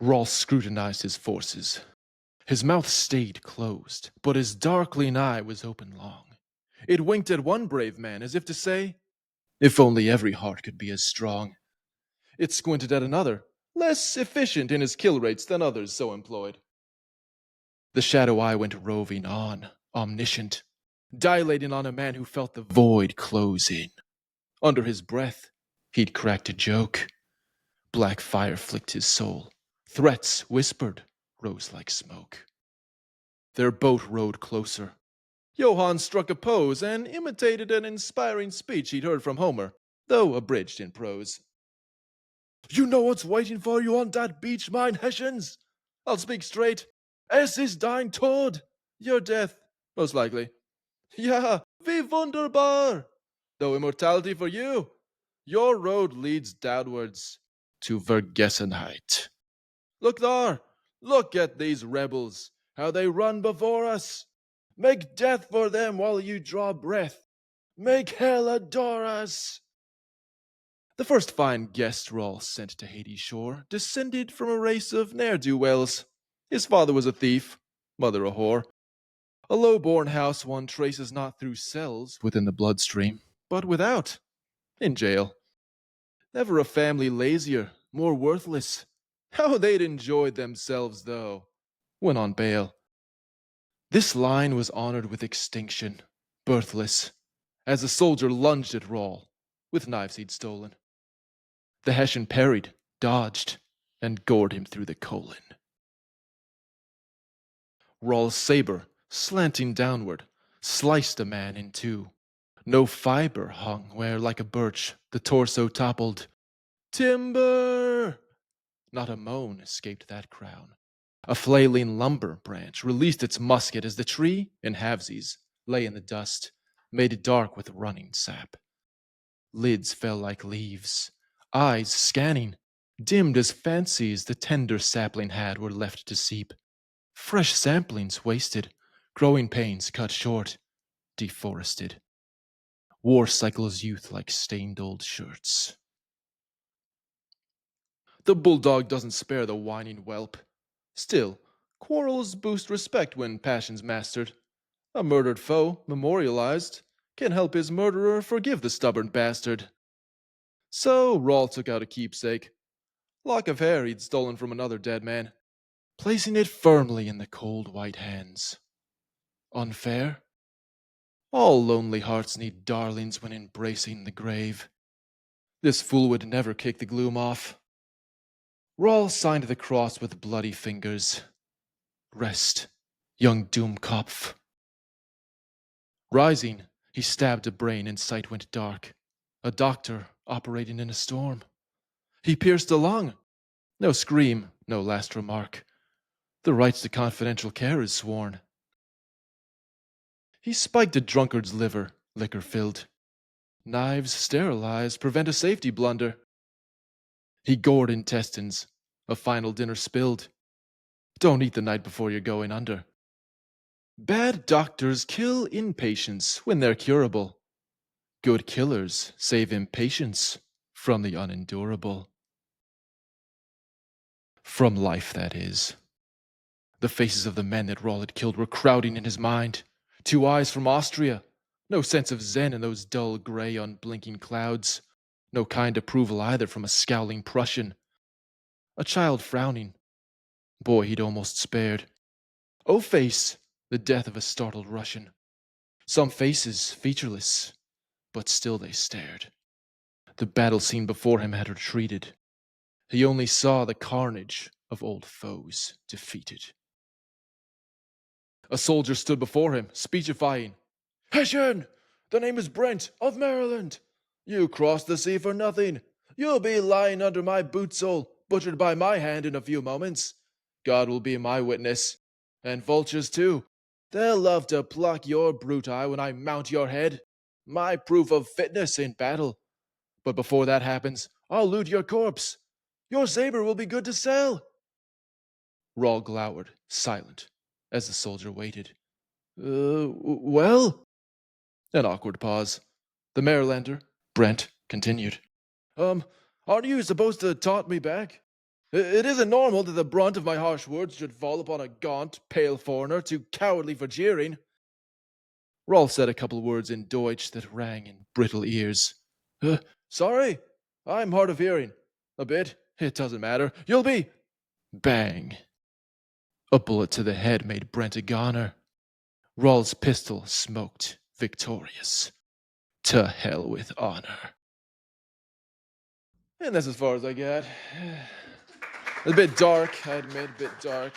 Rawls scrutinized his forces. His mouth stayed closed, but his darkling eye was open long. It winked at one brave man as if to say, "If only every heart could be as strong." It squinted at another, less efficient in his kill rates than others so employed. The shadow eye went roving on, omniscient, dilating on a man who felt the void close in. Under his breath, he'd cracked a joke. Black fire flicked his soul. Threats, whispered, rose like smoke. Their boat rowed closer. Johann struck a pose and imitated an inspiring speech he'd heard from Homer, though abridged in prose. "You know what's waiting for you on that beach, mine Hessians? I'll speak straight. Es ist dein Tod. Your death, most likely. Ja, wie wunderbar! Though immortality for you, your road leads downwards to Vergessenheit. Look there! Look at these rebels, how they run before us! Make death for them while you draw breath! Make hell adore us!" The first fine guest Rawls sent to Hades' shore descended from a race of ne'er-do-wells. His father was a thief, mother a whore. A low-born house one traces not through cells within the bloodstream, but without, in jail. Never a family lazier, more worthless. How they'd enjoyed themselves, though, when on bail. This line was honored with extinction, birthless, as the soldier lunged at Rawl, with knives he'd stolen. The Hessian parried, dodged, and gored him through the colon. Rawl's saber, slanting downward, sliced a man in two. No fiber hung where, like a birch, the torso toppled. "Timber!" Not a moan escaped that crown. A flailing lumber branch released its musket as the tree, in halvesies, lay in the dust, made dark with running sap. Lids fell like leaves. Eyes, scanning, dimmed as fancies the tender sapling had were left to seep. Fresh samplings wasted, growing pains cut short, deforested. War cycles youth like stained old shirts. The bulldog doesn't spare the whining whelp. Still, quarrels boost respect when passion's mastered. A murdered foe, memorialized, can help his murderer forgive the stubborn bastard. So Rawl took out a keepsake, lock of hair he'd stolen from another dead man, placing it firmly in the cold white hands. Unfair? All lonely hearts need darlings when embracing the grave. This fool would never kick the gloom off. Rawl signed the cross with bloody fingers. Rest, young Doomkopf. Rising, he stabbed a brain and sight went dark. A doctor operating in a storm. He pierced a lung. No scream, no last remark. The rights to confidential care is sworn. He spiked a drunkard's liver, liquor filled. Knives sterilized prevent a safety blunder. He gored intestines, a final dinner spilled. Don't eat the night before you're going under. Bad doctors kill inpatients when they're curable. Good killers save impatience from the unendurable. From life, that is. The faces of the men that Rawl had killed were crowding in his mind. 2 eyes from Austria. No sense of zen in those dull, gray, unblinking clouds. No kind approval either from a scowling Prussian. A child frowning. Boy he'd almost spared. O face, the death of a startled Russian. Some faces featureless, but still they stared. The battle scene before him had retreated. He only saw the carnage of old foes defeated. A soldier stood before him, speechifying. "Hessian! The name is Brent, of Maryland. You crossed the sea for nothing. You'll be lying under my boot sole, butchered by my hand in a few moments. God will be my witness. And vultures, too. They'll love to pluck your brute eye when I mount your head. My proof of fitness in battle. But before that happens, I'll loot your corpse. Your saber will be good to sell." Rawl glowered, silent, as the soldier waited. Well? An awkward pause. The Marylander, Brent, continued. Aren't you supposed to taunt me back? It isn't normal that the brunt of my harsh words should fall upon a gaunt, pale foreigner too cowardly for jeering. Rolf said a couple words in Deutsch that rang in brittle ears. Sorry, I'm hard of hearing. A bit. It doesn't matter. You'll be. Bang. A bullet to the head made Brent a goner. Rolf's pistol smoked, victorious. To hell with honor. And that's as far as I got. A bit dark, I admit, a bit dark.